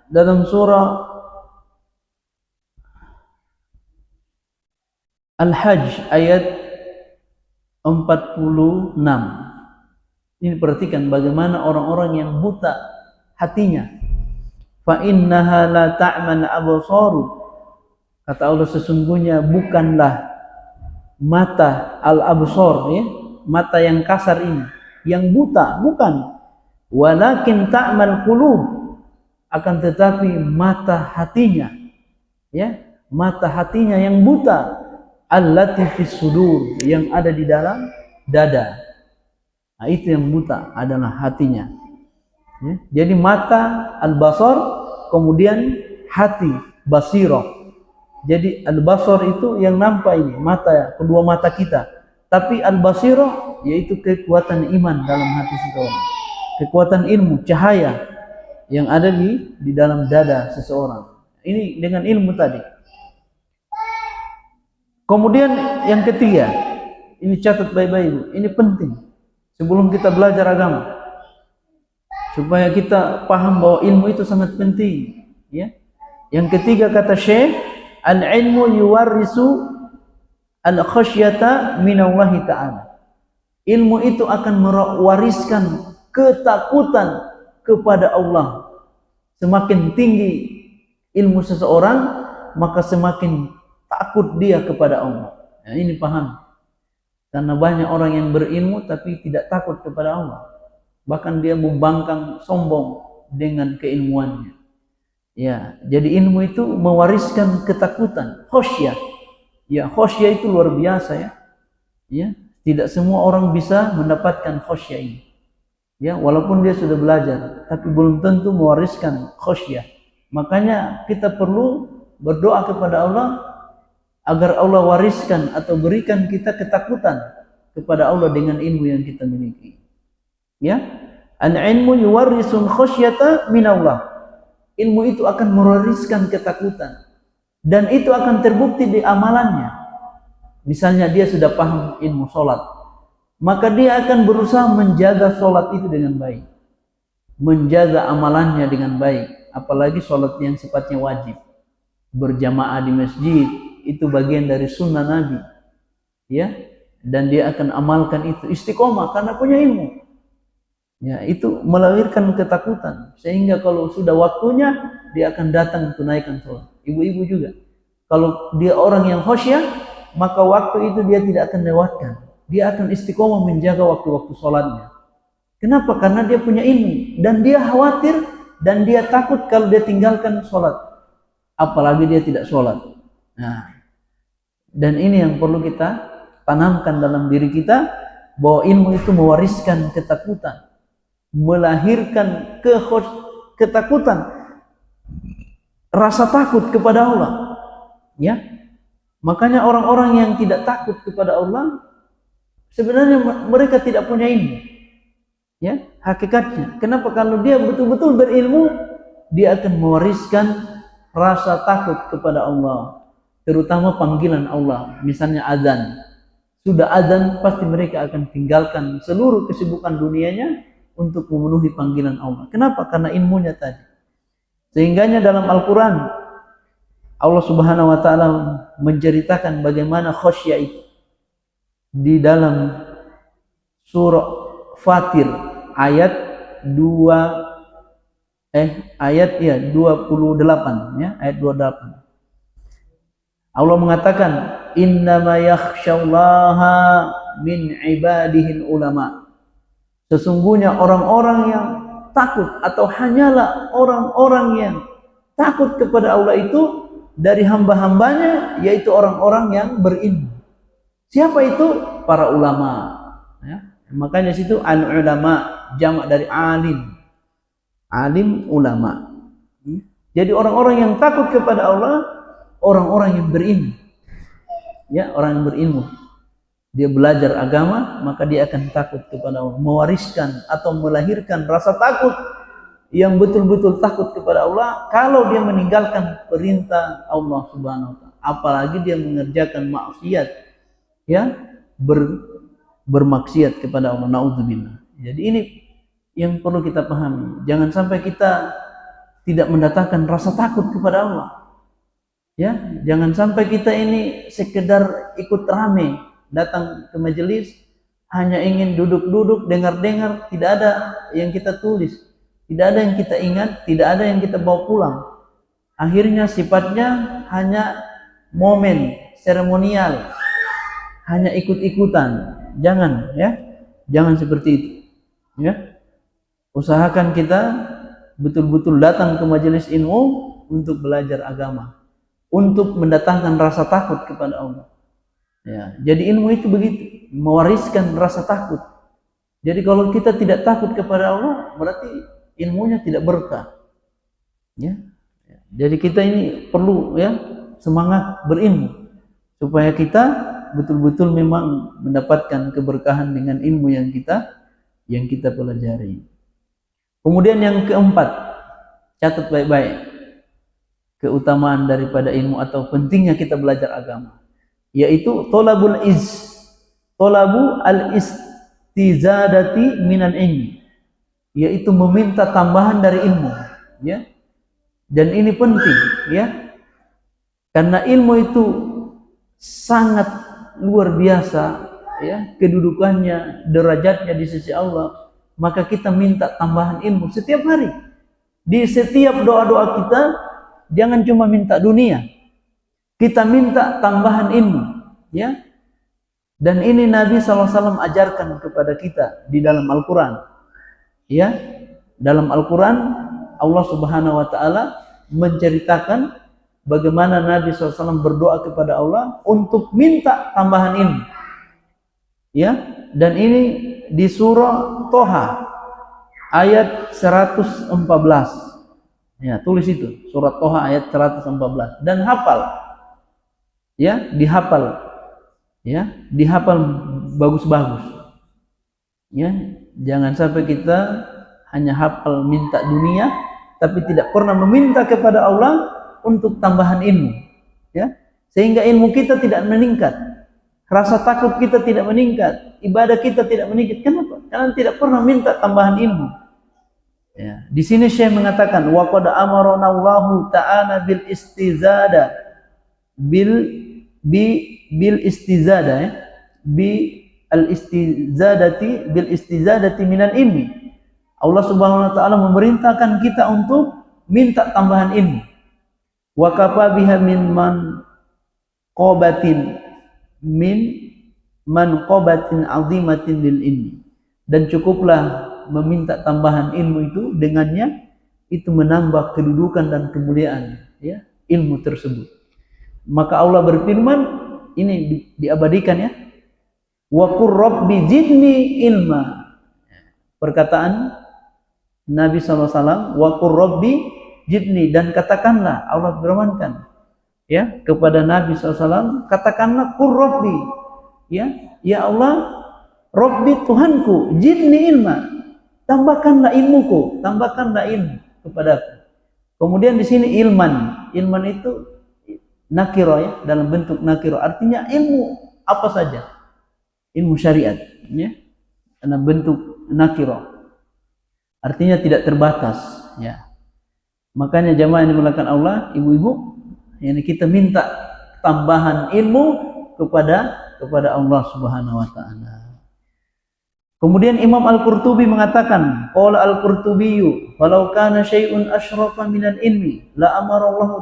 dalam surah Al-Hajj ayat 46, ini perhatikan bagaimana orang-orang yang buta hatinya. Fa innaha la ta'mal absaru, kata Allah, sesungguhnya bukanlah mata al-absar, ya, mata yang kasar ini, yang buta, bukan. Walakin ta'mal qulub, akan tetapi mata hatinya, ya, mata hatinya yang buta, allati fis sudur, yang ada di dalam dada. Nah, itu yang buta adalah hatinya. Ya. Jadi mata al-basar, kemudian hati basirah. Jadi al-basar itu yang nampak ini, mata, kedua mata kita. Tapi al-basirah yaitu kekuatan iman dalam hati seseorang. Kekuatan ilmu, cahaya yang ada di dalam dada seseorang. Ini dengan ilmu tadi. Kemudian yang ketiga, ini catat baik-baik Ibu, ini penting sebelum kita belajar agama, supaya kita paham bahwa ilmu itu sangat penting. Ya. Yang ketiga kata Syekh, al-ilmu yuwarrisu al-khasyata minallahi ta'ala. Ilmu itu akan mewariskan ketakutan kepada Allah. Semakin tinggi ilmu seseorang, maka semakin takut dia kepada Allah. Nah, ini paham. Karena banyak orang yang berilmu tapi tidak takut kepada Allah. Bahkan dia membangkang sombong dengan keilmuannya. Ya, jadi ilmu itu mewariskan ketakutan, khasyah. Ya, khasyah itu luar biasa ya. Ya, tidak semua orang bisa mendapatkan khasyah ini. Ya, walaupun dia sudah belajar, tapi belum tentu mewariskan khasyah. Makanya kita perlu berdoa kepada Allah agar Allah wariskan atau berikan kita ketakutan kepada Allah dengan ilmu yang kita miliki. Ya, al-ilmu yuwarrisul khasyata minallah. Ilmu itu akan mewariskan ketakutan dan itu akan terbukti di amalannya. Misalnya dia sudah paham ilmu sholat, maka dia akan berusaha menjaga sholat itu dengan baik, menjaga amalannya dengan baik, apalagi sholat yang sifatnya wajib, berjamaah di masjid, itu bagian dari sunnah Nabi, ya, dan dia akan amalkan itu istiqomah karena punya ilmu. Ya, itu melahirkan ketakutan sehingga kalau sudah waktunya dia akan datang tunaikan sholat. Ibu-ibu juga, kalau dia orang yang khasyah, maka waktu itu dia tidak akan lewatkan. Dia akan istiqomah menjaga waktu-waktu sholatnya. Kenapa? Karena dia punya ilmu dan dia khawatir dan dia takut kalau dia tinggalkan sholat, apalagi dia tidak sholat. Nah, dan ini yang perlu kita tanamkan dalam diri kita, bahwa ilmu itu mewariskan ketakutan, melahirkan ketakutan, rasa takut kepada Allah. Ya, makanya orang-orang yang tidak takut kepada Allah sebenarnya mereka tidak punya ilmu. Ya, hakikatnya. Kenapa? Kalau dia betul-betul berilmu, dia akan mewariskan rasa takut kepada Allah, terutama panggilan Allah. Misalnya azan, sudah azan pasti mereka akan tinggalkan seluruh kesibukan dunianya untuk memenuhi panggilan Allah. Kenapa? Karena ilmunya tadi. Sehingganya dalam Al-Quran Allah Subhanahu wa ta'ala menceritakan bagaimana khasyah itu di dalam surah Fatir ayat 28 ya, ayat 28. Allah mengatakan, innama yakhsyallaha min ibadihil ulama. Sesungguhnya orang-orang yang takut atau hanyalah orang-orang yang takut kepada Allah itu dari hamba-hambanya, yaitu orang-orang yang berilmu. Siapa itu? Para ulama. Ya. Makanya situ al-ulama, jamak dari alim. Alim, ulama. Jadi orang-orang yang takut kepada Allah, orang-orang yang berilmu. Ya, orang yang berilmu. Dia belajar agama, maka dia akan takut kepada Allah, mewariskan atau melahirkan rasa takut yang betul-betul takut kepada Allah kalau dia meninggalkan perintah Allah Subhanahu wa ta'ala, apalagi dia mengerjakan maksiat, ya, bermaksiat kepada Allah, naudzubillah. Jadi ini yang perlu kita pahami. Jangan sampai kita tidak mendatangkan rasa takut kepada Allah. Ya, jangan sampai kita ini sekedar ikut rame, datang ke majelis hanya ingin duduk-duduk, dengar-dengar, tidak ada yang kita tulis, tidak ada yang kita ingat, tidak ada yang kita bawa pulang. Akhirnya sifatnya hanya momen seremonial, hanya ikut-ikutan. Jangan, ya, jangan seperti itu. Ya, usahakan kita betul-betul datang ke majelis ilmu untuk belajar agama, untuk mendatangkan rasa takut kepada Allah. Ya, jadi ilmu itu begitu, mewariskan rasa takut. Jadi kalau kita tidak takut kepada Allah, berarti ilmunya tidak berkah. Ya. Jadi kita ini perlu ya semangat berilmu supaya kita betul-betul memang mendapatkan keberkahan dengan ilmu yang kita pelajari. Kemudian yang keempat, catat baik-baik keutamaan daripada ilmu atau pentingnya kita belajar agama, yaitu tolabu al-istizadati minan ilmi, yaitu meminta tambahan dari ilmu, ya. Dan ini penting, ya, karena ilmu itu sangat luar biasa, ya, kedudukannya, derajatnya di sisi Allah. Maka kita minta tambahan ilmu setiap hari. Di setiap doa-doa kita, jangan cuma minta dunia, kita minta tambahan ilmu, ya. Dan ini Nabi SAW ajarkan kepada kita di dalam Al-Quran, ya. Dalam Al-Quran Allah Subhanahu wa Ta'ala menceritakan bagaimana Nabi SAW berdoa kepada Allah untuk minta tambahan ilmu, ya. Dan ini di surah Toha ayat 114, ya, tulis itu surat Toha ayat 114 dan hafal, ya, dihafal, ya, dihafal bagus-bagus, ya. Jangan sampai kita hanya hafal minta dunia tapi tidak pernah meminta kepada Allah untuk tambahan ilmu, ya, sehingga ilmu kita tidak meningkat, rasa takut kita tidak meningkat, ibadah kita tidak meningkat. Kenapa? Karena tidak pernah minta tambahan ilmu, ya. Di sini Syekh mengatakan wa qad amarana Allahu ta'ala bil istizada bil istizada, ya, bil istizadati minal ilmi. Allah Subhanahu wa Ta'ala memerintahkan kita untuk minta tambahan ilmu. Wa kafa biha min manqabatin azimatin lil ilmi. Dan cukuplah meminta tambahan ilmu itu, dengannya itu menambah kedudukan dan kemuliaan, ya, ilmu tersebut. Maka Allah berfirman, ini diabadikan, ya, wa qur rabbi zidni ilma. Perkataan Nabi SAW, wa qur rabbi zidni, dan katakanlah, Allah berfirmankan, ya, kepada Nabi SAW, katakanlah qur rabbi, ya Allah, rabbi Tuhanku, zidni ilma, tambahkanlah ilmuku, tambahkanlah ilmu kepadaku. Kemudian di sini ilman itu nakiro, ya, dalam bentuk nakiro, artinya ilmu apa saja, ilmu syariat, ya, dalam bentuk nakiro, artinya tidak terbatas, ya. Makanya jamaah yang dimuliakan Allah, ibu-ibu, ini kita minta tambahan ilmu kepada Allah Subhanahu wa Ta'ala. Kemudian Imam Al-Qurtubi mengatakan, qala Al-Qurtubiyyu walau kana syai'un asyrafa minal ilmi la amara Allah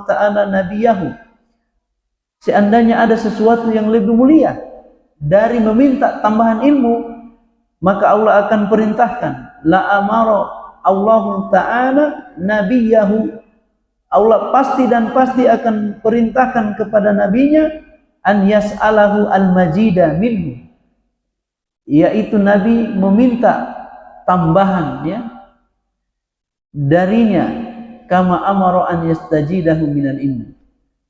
Ta'ala nabiyahu. Seandainya ada sesuatu yang lebih mulia dari meminta tambahan ilmu, maka Allah akan perintahkan, la amara Allah Ta'ala nabiyahu. Allah pasti akan perintahkan kepada nabinya an yas'alahu al-majida minhu, yaitu Nabi meminta tambahan, ya, darinya, kama amara an yastajidahu minal ilmi,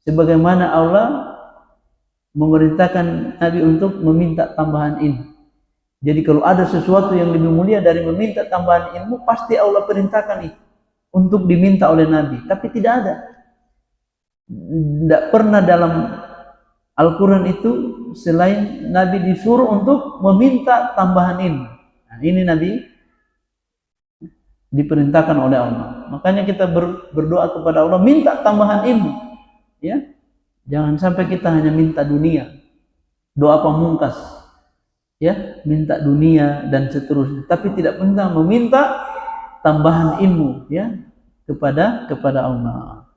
sebagaimana Allah memerintahkan Nabi untuk meminta tambahan ilmu. Jadi kalau ada sesuatu yang lebih mulia dari meminta tambahan ilmu, pasti Allah perintahkan itu untuk diminta oleh Nabi. Tapi tidak ada, tidak pernah dalam Al-Quran itu selain Nabi disuruh untuk meminta tambahan ilmu. Nah, ini Nabi diperintahkan oleh Allah. Makanya kita berdoa kepada Allah, minta tambahan ilmu, ya. Jangan sampai kita hanya minta dunia, doa pamungkas, ya, minta dunia dan seterusnya, tapi tidak pernah meminta tambahan ilmu, ya, kepada Allah.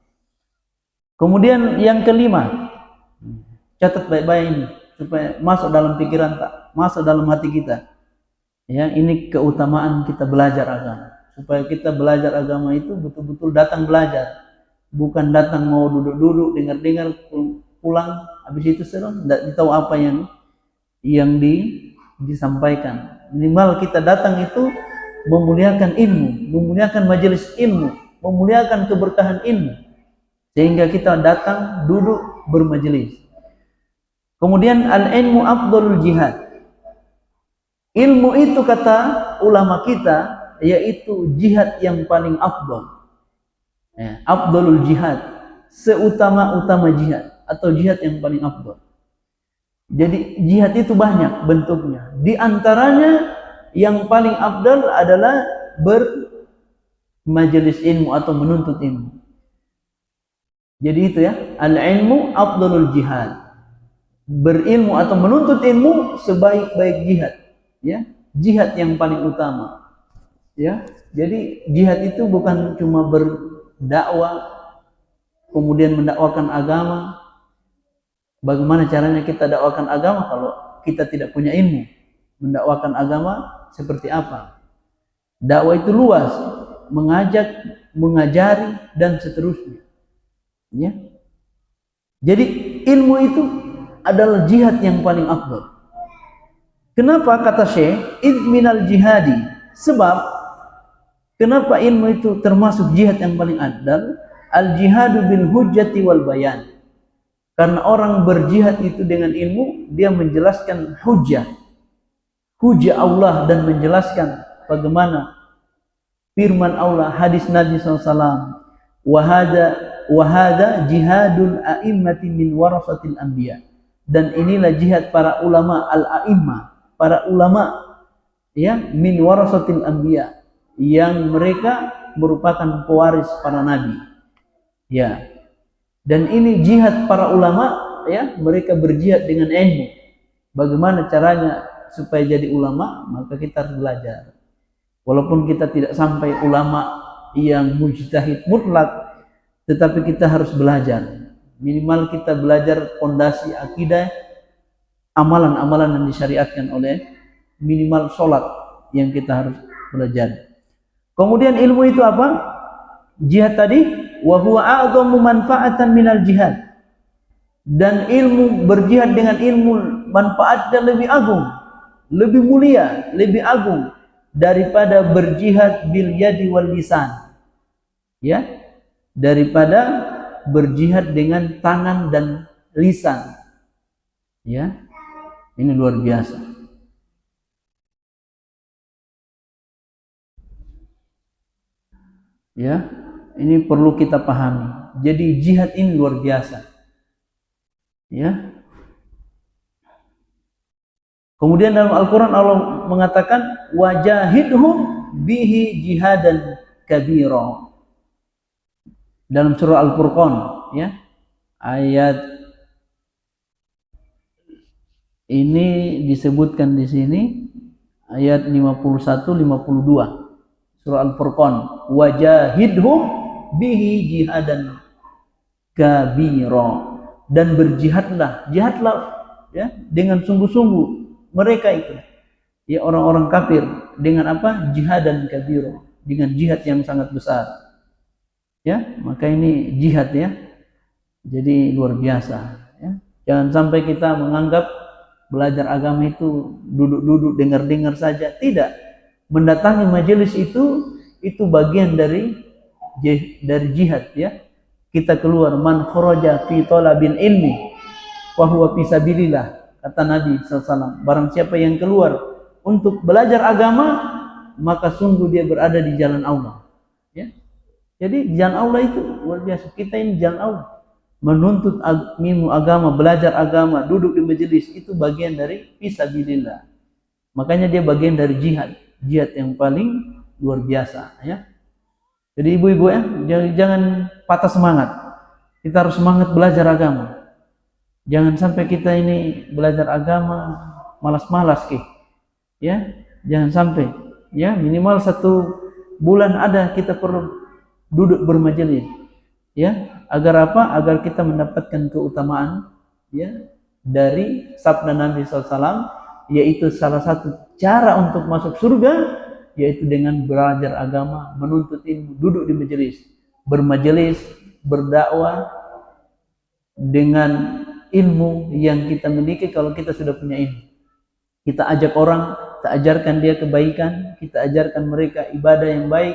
Kemudian yang kelima, catat baik-baik ini supaya masuk dalam pikiran, masuk dalam hati kita, ya. Ini keutamaan kita belajar agama, supaya kita belajar agama itu betul-betul datang belajar, bukan datang mau duduk-duduk dengar-dengar pulang habis itu tidak tahu apa yang disampaikan. Minimal kita datang itu memuliakan ilmu, memuliakan majelis ilmu, memuliakan keberkahan ilmu, sehingga kita datang duduk bermajelis. Kemudian al-ilmu afdalul jihad. Ilmu itu kata ulama kita yaitu jihad yang paling afdal. Ya, afdalul jihad, seutama-utama jihad atau jihad yang paling afdal. Jadi jihad itu banyak bentuknya. Di antaranya yang paling afdal adalah bermajelis ilmu atau menuntut ilmu. Jadi itu ya, al-ilmu afdalul jihad. Berilmu atau menuntut ilmu sebaik-baik jihad. Ya, jihad yang paling utama. Ya, jadi jihad itu bukan cuma berdakwah, kemudian mendakwakan agama. Bagaimana caranya kita dakwakan agama kalau kita tidak punya ilmu? Mendakwakan agama seperti apa? Dakwah itu luas, mengajak, mengajari dan seterusnya. Ya. Jadi ilmu itu adalah jihad yang paling afdal. Kenapa kata Syekh id minal jihadi? Sebab kenapa ilmu itu termasuk jihad yang paling afdal? Al jihadu bil hujjati wal bayan. Karena orang berjihad itu dengan ilmu, dia menjelaskan hujjah Allah dan menjelaskan bagaimana firman Allah, hadis Nabi SAW. Wahada jihadul a'immati min warasatil anbiya. Dan inilah jihad para ulama al-a'immah, para ulama ya min warasatil anbiya, yang mereka merupakan pewaris para nabi. Ya. Dan ini jihad para ulama ya, mereka berjihad dengan ilmu. Bagaimana caranya supaya jadi ulama? Maka kita harus belajar. Walaupun kita tidak sampai ulama yang mujtahid mutlak, tetapi kita harus belajar. Minimal kita belajar fondasi akidah, amalan-amalan yang disyariatkan oleh, minimal sholat yang kita harus belajar. Kemudian ilmu itu apa? Jihad tadi, wa huwa a'dhamu manfa'atan minal jihad. Dan ilmu, berjihad dengan ilmu, manfaatnya lebih agung, lebih mulia, lebih agung daripada berjihad bil yadi wal lisan. Ya, daripada berjihad dengan tangan dan lisan. Ya. Ini luar biasa. Ya. Ini perlu kita pahami. Jadi jihad ini luar biasa. Ya. Kemudian dalam Al-Quran Allah mengatakan wajahidhum bihi jihadan kabira. Dalam surah Al-Furqan, ya. Ayat ini disebutkan di sini ayat 51 52. Surah Al-Furqan, wajahidhum bihi jihadan kabira, dan berjihadlah, jihadlah ya dengan sungguh-sungguh mereka itu ya orang-orang kafir dengan apa? Jihadan kabira, dengan jihad yang sangat besar. Ya, maka ini jihad ya. Jadi luar biasa ya. Jangan sampai kita menganggap belajar agama itu duduk-duduk dengar-dengar saja. Tidak. Mendatangi majelis itu bagian dari jihad ya. Kita keluar, man kharaja fi talabil ilmi wa huwa fi sabilillah, kata Nabi SAW. Barang siapa yang keluar untuk belajar agama, maka sungguh dia berada di jalan Allah. Ya. Jadi jalan Allah itu luar biasa. Kita ini jalan Allah. Menuntut ilmu agama, belajar agama, duduk di majelis, itu bagian dari fisabilillah. Makanya dia bagian dari jihad. Jihad yang paling luar biasa ya. Jadi ibu-ibu ya, jangan patah semangat. Kita harus semangat belajar agama. Jangan sampai kita ini belajar agama malas-malas ya. Jangan sampai ya, minimal 1 bulan ada kita perlu duduk bermajelis ya, agar apa? Agar kita mendapatkan keutamaan ya dari sabda Nabi SAW, yaitu salah satu cara untuk masuk surga yaitu dengan belajar agama, menuntut ilmu, duduk di majelis, bermajelis, berdakwah dengan ilmu yang kita miliki. Kalau kita sudah punya ilmu, Kita ajak orang, kita ajarkan dia kebaikan, kita ajarkan mereka ibadah yang baik.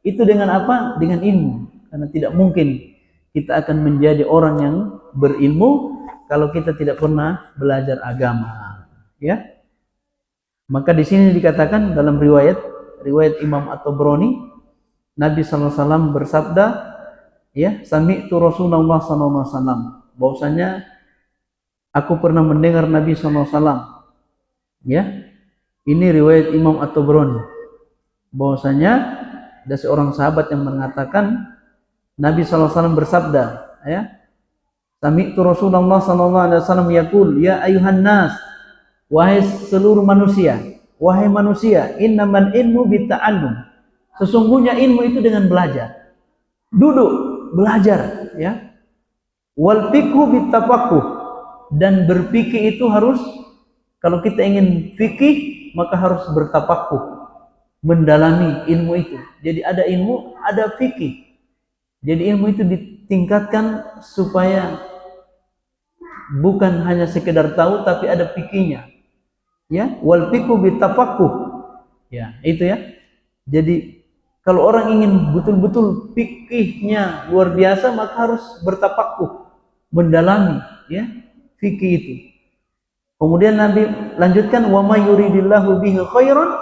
Itu dengan apa? Dengan ilmu. Karena tidak mungkin kita akan menjadi orang yang berilmu kalau kita tidak pernah belajar agama. Ya. Maka di sini dikatakan dalam riwayat Imam At-Tabrani, Nabi SAW bersabda, ya, sami'tu Rasulullah SAW, bahwasanya aku pernah mendengar Nabi SAW. Ya, ini riwayat Imam At-Tabrani, bahwasanya ada seorang sahabat yang mengatakan Nabi SAW bersabda, ya, sami'tu Rasulullah SAW yaqul, ya ayuhan nas, wahai seluruh manusia, wahai manusia, innamal ilmu bitta'allum, sesungguhnya ilmu itu dengan belajar. Duduk belajar, ya. Wal fiqhu bittafaqquh, dan berfikih itu harus, kalau kita ingin fikih maka harus bertafakuh, mendalami ilmu itu. Jadi ada ilmu, ada fikih. Jadi ilmu itu ditingkatkan supaya bukan hanya sekedar tahu tapi ada fikihnya. Ya, wal fiqhu bittafaqquh. Ya, itu ya. Jadi kalau orang ingin betul-betul fikihnya luar biasa maka harus bertafakuh, mendalami, ya, fikih itu. Kemudian Nabi lanjutkan, wa may yuridillahu bihi khairan,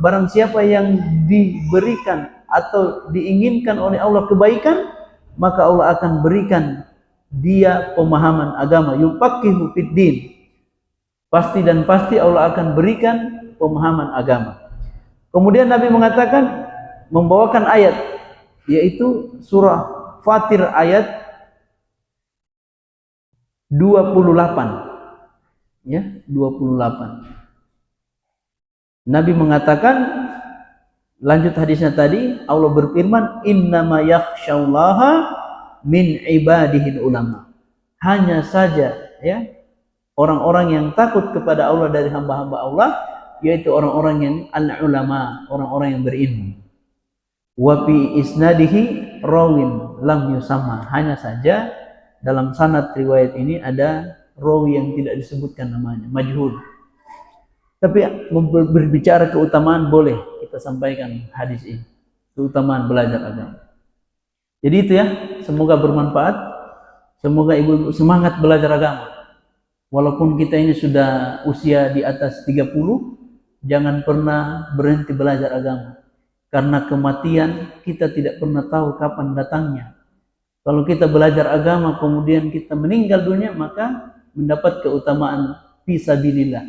barang siapa yang diberikan atau diinginkan oleh Allah kebaikan, maka Allah akan berikan dia pemahaman agama, yufaqihu fid din. Pasti dan pasti Allah akan berikan pemahaman agama. Kemudian Nabi mengatakan, membawakan ayat, yaitu surah Fatir ayat 28. Ya, 28. Nabi mengatakan, lanjut hadisnya tadi, Allah berfirman, innama yakhsyallaha min ibadihil ulama. Hanya saja, ya, orang-orang yang takut kepada Allah dari hamba-hamba Allah, yaitu orang-orang yang al-ulama, orang-orang yang berilmu. Wa fi isnadihi rawin lam yusamma. Hanya saja dalam sanad riwayat ini ada rawi yang tidak disebutkan namanya, majhul. Tapi berbicara keutamaan boleh kita sampaikan hadis ini, keutamaan belajar agama. Jadi itu ya, semoga bermanfaat. Semoga ibu-ibu semangat belajar agama. Walaupun kita ini sudah usia di atas 30, jangan pernah berhenti belajar agama. Karena kematian kita tidak pernah tahu kapan datangnya. Kalau kita belajar agama kemudian kita meninggal dunia, maka mendapat keutamaan fisabilillah,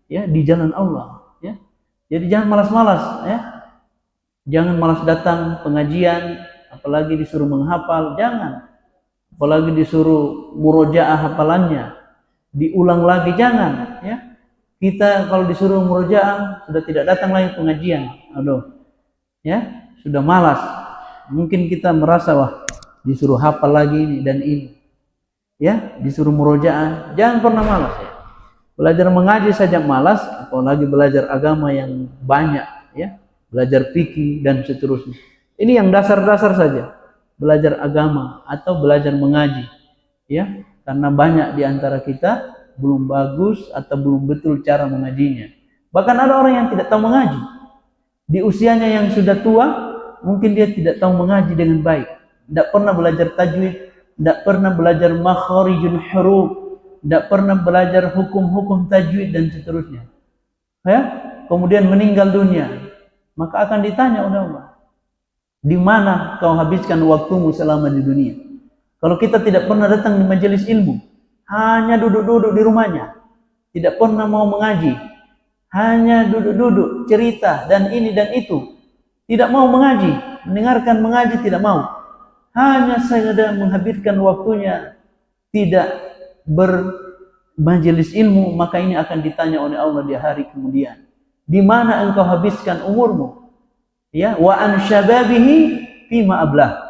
ya, di jalan Allah, ya. Jadi jangan malas-malas, ya. Jangan malas datang pengajian, apalagi disuruh menghafal, jangan. Apalagi disuruh murojaah hafalannya, diulang lagi, jangan, ya. Kita kalau disuruh murojaah sudah tidak datang lagi pengajian. Aduh. Ya, sudah malas. Mungkin kita merasa, wah, disuruh hafal lagi ini dan ini. Ya, disuruh murojaah, jangan pernah malas, ya. Belajar mengaji saja malas, apalagi belajar agama yang banyak, ya. Belajar fikih dan seterusnya. Ini yang dasar-dasar saja. Belajar agama atau belajar mengaji, ya. Karena banyak di antara kita belum bagus atau belum betul cara mengajinya. Bahkan ada orang yang tidak tahu mengaji. Di usianya yang sudah tua, mungkin dia tidak tahu mengaji dengan baik. Tidak pernah belajar tajwid, tidak pernah belajar makharijul huruf, tidak pernah belajar hukum-hukum tajwid dan seterusnya. Ya, kemudian meninggal dunia, maka akan ditanya oleh Allah, di mana kau habiskan waktumu selama di dunia? Kalau kita tidak pernah datang di majelis ilmu, hanya duduk-duduk di rumahnya, tidak pernah mau mengaji, hanya duduk-duduk cerita dan ini dan itu, tidak mau mengaji, mendengarkan mengaji tidak mau, hanya saja menghabiskan waktunya tidak bermajelis ilmu, maka ini akan ditanya oleh Allah di hari kemudian, di mana engkau habiskan umurmu? Ya, wa an syababihi fima ablah,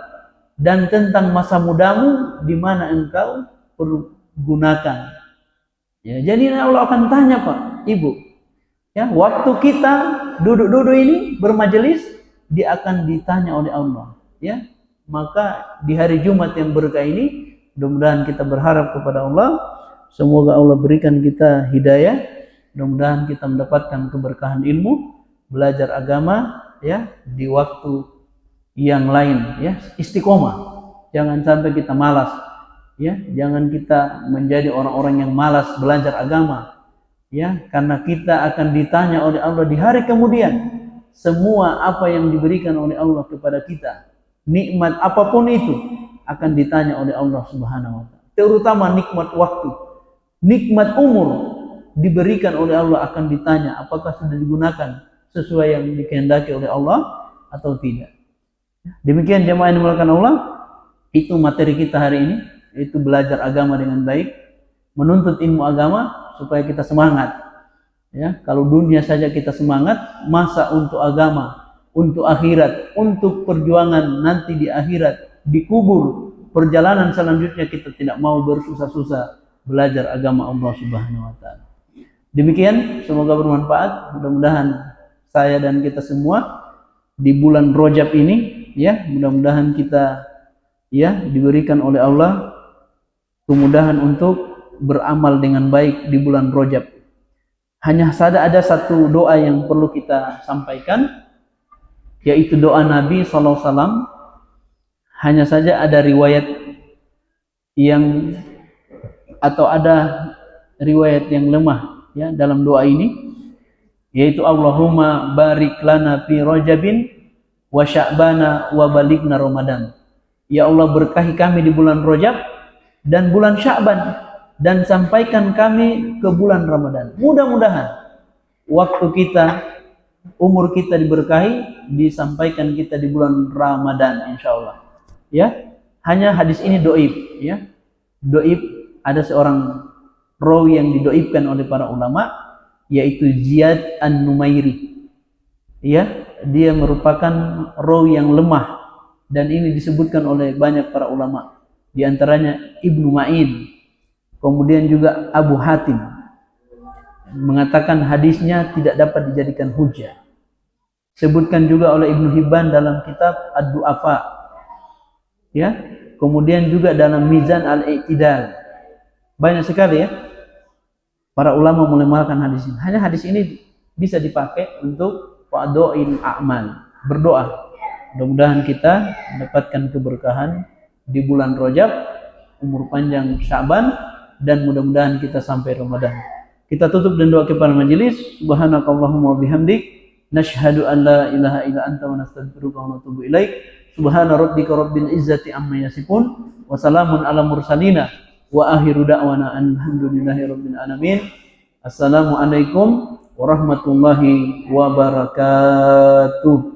dan tentang masa mudamu di mana engkau pergunakan. Ya, jadi Allah akan tanya, Pak, Ibu. Ya, waktu kita duduk-duduk ini bermajelis, dia akan ditanya oleh Allah. Ya, maka di hari Jumat yang berkah ini, mudah-mudahan kita berharap kepada Allah, semoga Allah berikan kita hidayah, Mudah-mudahan kita mendapatkan keberkahan ilmu, belajar agama ya di waktu yang lain ya, istiqomah. Jangan sampai kita malas ya, jangan kita menjadi orang-orang yang malas belajar agama ya, karena kita akan ditanya oleh Allah di hari kemudian semua apa yang diberikan oleh Allah kepada kita, nikmat apapun itu akan ditanya oleh Allah Subhanahu wa taala. Terutama nikmat waktu, nikmat umur diberikan oleh Allah akan ditanya apakah sudah digunakan sesuai yang dikehendaki oleh Allah atau tidak. Demikian jemaah yang dimuliakan Allah, itu materi kita hari ini, yaitu belajar agama dengan baik, menuntut ilmu agama supaya kita semangat. Ya, kalau dunia saja kita semangat, masa untuk agama, untuk akhirat, untuk perjuangan nanti di akhirat, di kubur, perjalanan selanjutnya kita tidak mau bersusah-susah belajar agama Allah Subhanahu wa taala. Demikian, semoga bermanfaat. Mudah-mudahan saya dan kita semua di bulan Rajab ini ya, mudah-mudahan kita ya diberikan oleh Allah kemudahan untuk beramal dengan baik di bulan Rajab. Hanya saja ada satu doa yang perlu kita sampaikan, yaitu doa Nabi SAW. Hanya saja ada riwayat yang atau ada riwayat yang lemah ya dalam doa ini, yaitu Allahumma barik lana fi Rajabin wa Sya'bana wa balighna Ramadan. Ya Allah, berkahi kami di bulan Rajab dan bulan Sya'ban, dan sampaikan kami ke bulan Ramadan. Mudah-mudahan waktu kita, umur kita diberkahi, disampaikan kita di bulan Ramadan insyaallah. Ya, hanya hadis ini doib ya. Doib, ada seorang rawi yang didoibkan oleh para ulama, yaitu Ziyad An-Numairi. Ya, dia merupakan rawi yang lemah, dan ini disebutkan oleh banyak para ulama, di antaranya Ibnu Ma'in, kemudian juga Abu Hatim mengatakan hadisnya tidak dapat dijadikan hujjah. Sebutkan juga oleh Ibnu Hibban dalam kitab Ad-Du'afa ya, kemudian juga dalam Mizan Al-I'tidal. Banyak sekali ya para ulama melemahkan hadis ini. Hanya hadis ini bisa dipakai untuk fa'do'il a'mal, berdoa. Mudah-mudahan kita mendapatkan keberkahan di bulan Rajab, umur panjang Sya'ban, dan mudah-mudahan kita sampai Ramadan. Kita tutup dan doa kepada majelis. Subhanakallahumma wa bihamdik, nashhadu an la ilaha illa anta wa nastaghfiruka wa natubu ilaik. Subhana rabbika rabbil izzati amma yasifun, wa salamun ala mursalina, wa akhiru da'wana alhamdulillahi rabbil alamin. Assalamualaikum warahmatullahi wabarakatuh.